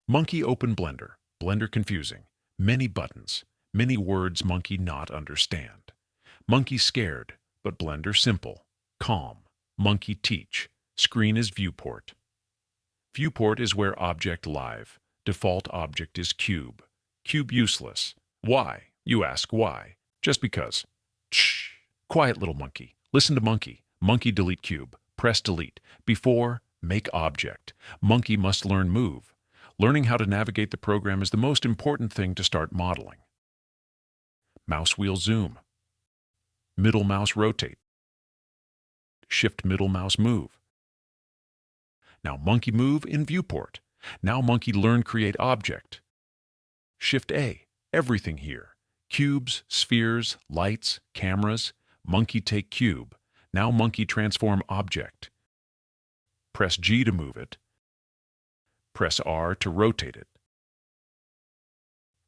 Monkey open Blender. Blender confusing. Many buttons. Many words monkey not understand. Monkey scared, but Blender simple. Calm. Monkey teach. Screen is viewport. Viewport is where object live. Default object is cube. Cube useless. Why? You ask why. Just because. Shh. Quiet little monkey. Listen to monkey. Monkey delete cube. Press delete. Before, make object. Monkey must learn move. Learning how to navigate the program is the most important thing to start modeling. Mouse wheel zoom. Middle mouse rotate. Shift middle mouse move. Now monkey move in viewport. Now monkey learn create object. Shift A. Everything here. Cubes, spheres, lights, cameras. Monkey take cube. Now monkey transform object. Press G to move it. Press R to rotate it.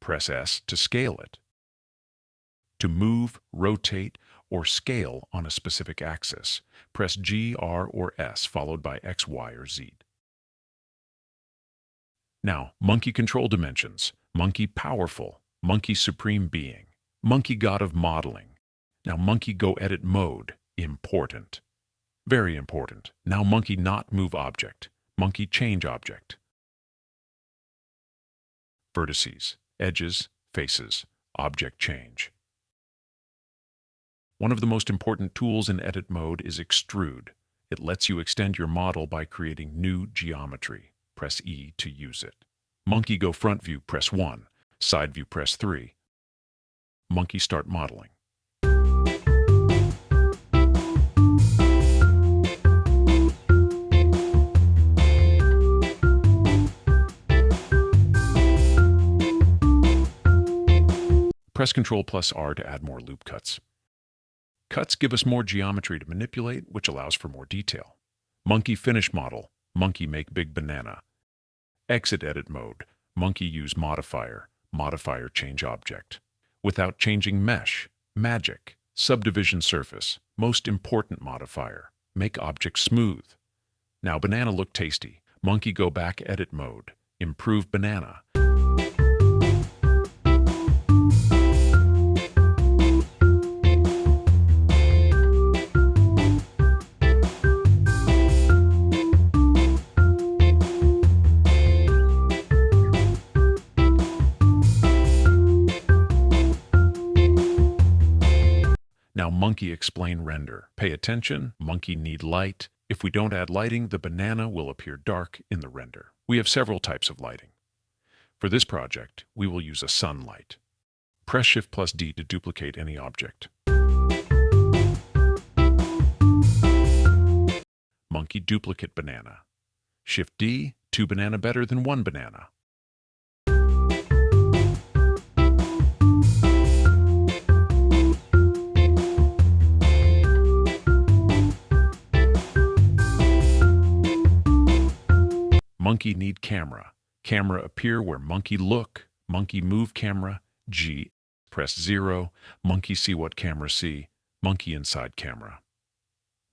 Press S to scale it. To move, rotate, or scale on a specific axis, press G, R, or S followed by X, Y, or Z. Now, monkey control dimensions. Monkey powerful. Monkey supreme being. Monkey god of modeling. Now monkey go edit mode. Important. Very important. Now monkey not move object. Monkey change object. Vertices, edges, faces, object change. One of the most important tools in edit mode is extrude. It lets you extend your model by creating new geometry. Press E to use it. Monkey go front view, press 1. Side view, press 3. Monkey start modeling. Press Ctrl plus R to add more loop cuts. Cuts give us more geometry to manipulate, which allows for more detail. Monkey finish model. Monkey make big banana. Exit edit mode. Monkey use modifier. Modifier change object. Without changing mesh. Magic. Subdivision surface. Most important modifier. Make object smooth. Now banana look tasty. Monkey go back edit mode. Improve banana. Now monkey explain render. Pay attention, monkey need light. If we don't add lighting, the banana will appear dark in the render. We have several types of lighting. For this project, we will use a sunlight. Press Shift plus D to duplicate any object. Monkey duplicate banana. Shift D, 2 banana better than 1 banana. Monkey need camera. Camera appear where monkey look. Monkey move camera. G. Press 0. Monkey see what camera see. Monkey inside camera.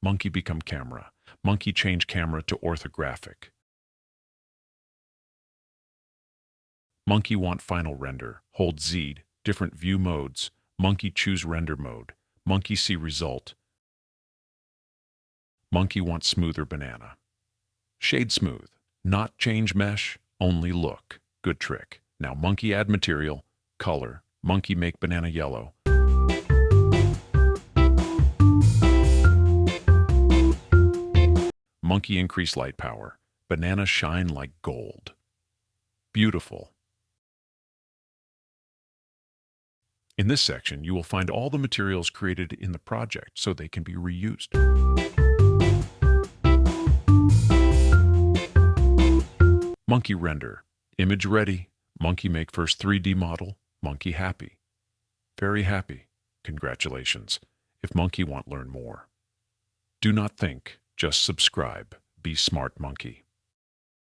Monkey become camera. Monkey change camera to orthographic. Monkey want final render. Hold Z. Different view modes. Monkey choose render mode. Monkey see result. Monkey want smoother banana. Shade smooth. Not change mesh, only look. Good trick. Now monkey add material, color. Monkey make banana yellow. Monkey increase light power. Banana shine like gold. Beautiful. In this section, you will find all the materials created in the project so they can be reused. Monkey render. Image ready. Monkey make first 3D model. Monkey happy. Very happy. Congratulations. If monkey want learn more. Do not think, just subscribe. Be smart monkey.